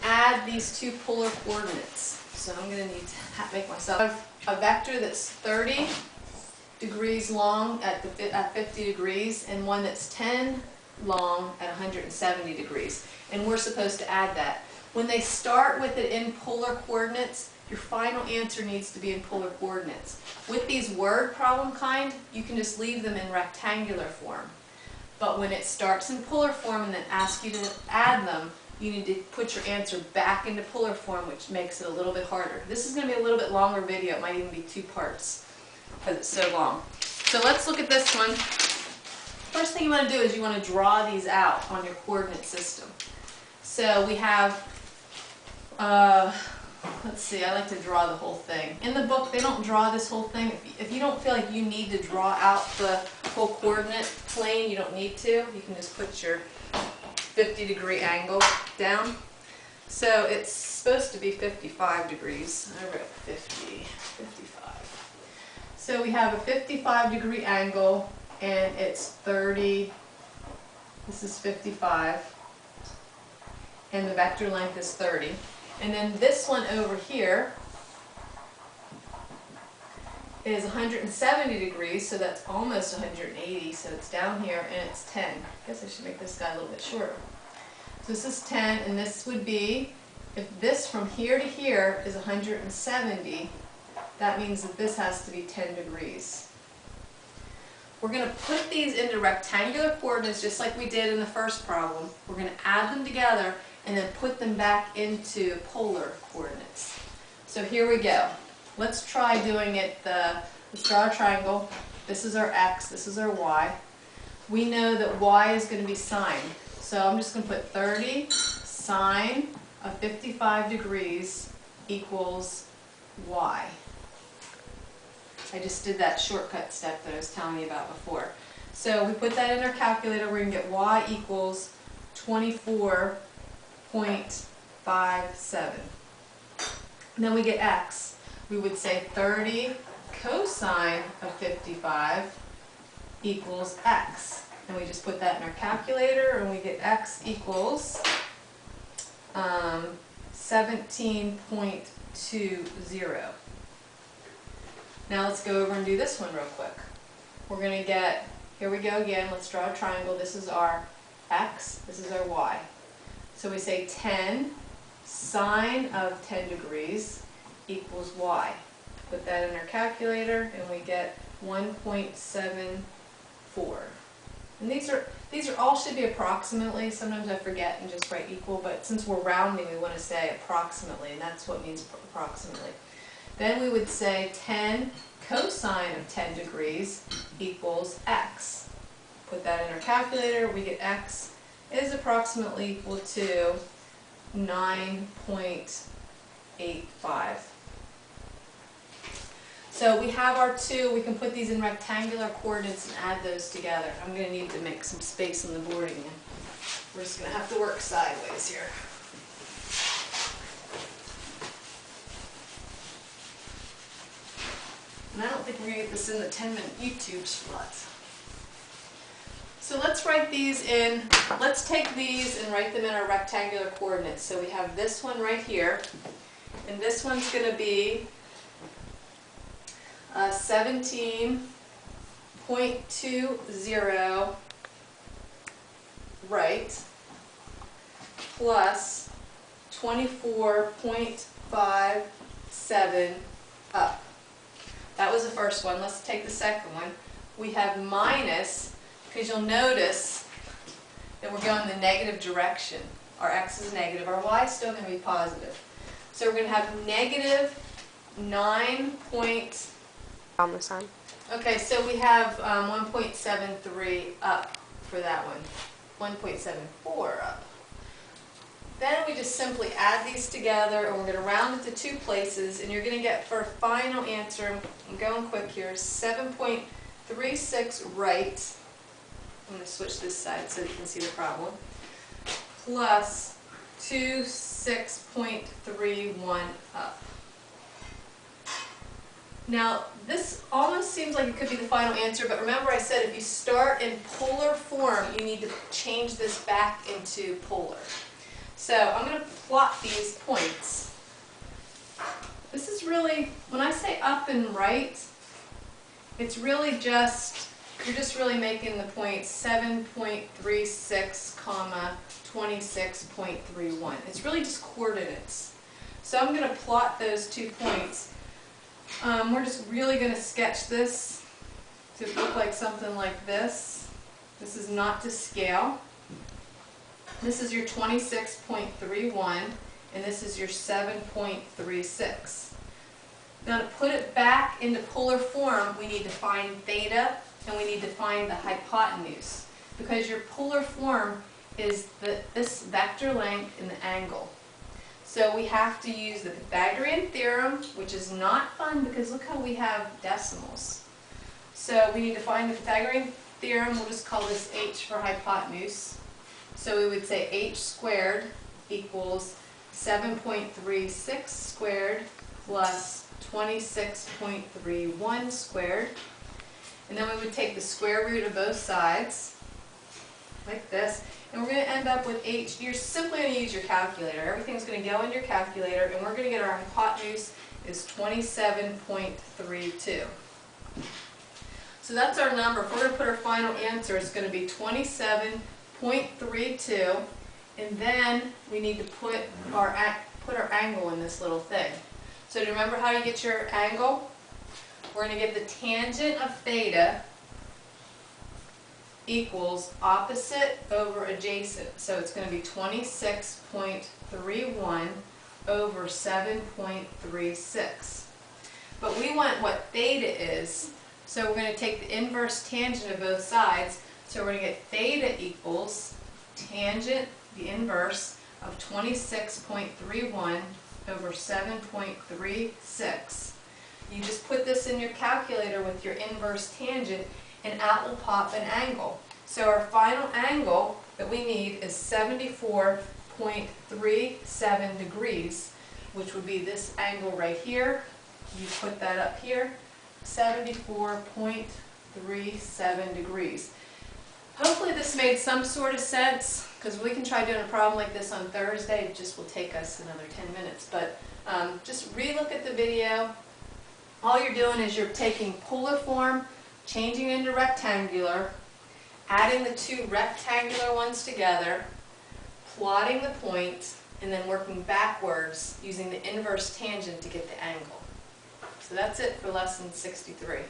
add these two polar coordinates. So I'm going to need to make myself a vector that's 30 degrees long at 50 degrees and one that's 10 long at 170 degrees. And we're supposed to add that. When they start with it in polar coordinates, your final answer needs to be in polar coordinates. With these word problem kind, you can just leave them in rectangular form. But when it starts in polar form and then asks you to add them, you need to put your answer back into polar form, which makes it a little bit harder. This is going to be a little bit longer video. It might even be 2 parts because it's so long. So let's look at this one. First thing you want to do is you want to draw these out on your coordinate system. So we have, let's see, I like to draw the whole thing. In the book, they don't draw this whole thing. If you don't feel like you need to draw out the whole coordinate plane, you don't need to. You can just put your 50-degree angle down. So it's supposed to be 55 degrees. I wrote 55. So we have a 55-degree angle, and it's 30. This is 55. And the vector length is 30. And then this one over here is 170 degrees, so that's almost 180, so it's down here, and it's 10. I guess I should make this guy a little bit shorter. So this is 10, and this would be, if this from here to here is 170, that means that this has to be 10 degrees. We're going to put these into rectangular coordinates just like we did in the first problem. We're going to add them together and then put them back into polar coordinates. So here we go. Let's try doing it. Let's draw a triangle. This is our x, this is our y. We know that y is going to be sine. So I'm just going to put 30 sine of 55 degrees equals y. I just did that shortcut step that I was telling you about before. So we put that in our calculator. We're going to get y equals 24.57. Then we get x. We would say 30 cosine of 55 equals x. And we just put that in our calculator, and we get x equals 17.20. Now let's go over and do this one real quick. We're going to get, here we go again, let's draw a triangle. This is our x, this is our y. So we say 10 sine of 10 degrees equals y. Put that in our calculator, and we get 1.74. And these are all should be approximately. Sometimes I forget and just write equal, but since we're rounding, we want to say approximately, and that's what means approximately. Then we would say 10 cosine of 10 degrees equals x. Put that in our calculator, we get x is approximately equal to 9.85. So we have our two. We can put these in rectangular coordinates and add those together. I'm going to need to make some space on the board again. We're just going to have to work sideways here. And I don't think we're going to get this in the 10-minute YouTube slot. So let's write these in. Let's take these and write them in our rectangular coordinates. So we have this one right here, and this one's going to be 17.20 right plus 24.57 up. That was the first one. Let's take the second one. We have minus, because you'll notice that we're going the negative direction. Our x is negative. Our y is still going to be positive. So we're going to have negative 9. On the sign. Okay, so we have 1.73 up for that one. 1.74 up. Then we just simply add these together, and we're going to round it to 2 places, and you're going to get, for a final answer, I'm going quick here, 7.36 right. I'm going to switch this side so you can see the problem. Plus 26.31 up. Now, this almost seems like it could be the final answer, but remember I said if you start in polar form, you need to change this back into polar. So I'm going to plot these points. This is really, when I say up and right, it's really just, you're just really making the point 7.36 comma 26.31. It's really just coordinates. So I'm going to plot those 2 points. We're just really going to sketch this to look like something like this. This is not to scale. This is your 26.31 and this is your 7.36. Now to put it back into polar form, we need to find theta and we need to find the hypotenuse, because your polar form is this vector length and the angle. So we have to use the Pythagorean theorem, which is not fun because look how we have decimals. So we need to find the Pythagorean theorem. We'll just call this h for hypotenuse. So we would say h squared equals 7.36 squared plus 26.31 squared. And then we would take the square root of both sides, like this, and we're going to end up with h. You're simply going to use your calculator. Everything's going to go in your calculator, and we're going to get our hypotenuse is 27.32. So that's our number. If we're going to put our final answer, it's going to be 27.32, and then we need to put our angle in this little thing. So to remember how you get your angle, we're going to get the tangent of theta equals opposite over adjacent. So it's going to be 26.31 over 7.36. But we want what theta is, so we're going to take the inverse tangent of both sides. So we're going to get theta equals tangent, the inverse, of 26.31 over 7.36. You just put this in your calculator with your inverse tangent and out will pop an angle. So our final angle that we need is 74.37 degrees, which would be this angle right here. You put that up here, 74.37 degrees. Hopefully this made some sort of sense, because we can try doing a problem like this on Thursday. It just will take us another 10 minutes. But just re-look at the video. All you're doing is you're taking polar form, changing into rectangular, adding the 2 rectangular ones together, plotting the point, and then working backwards using the inverse tangent to get the angle. So that's it for lesson 63.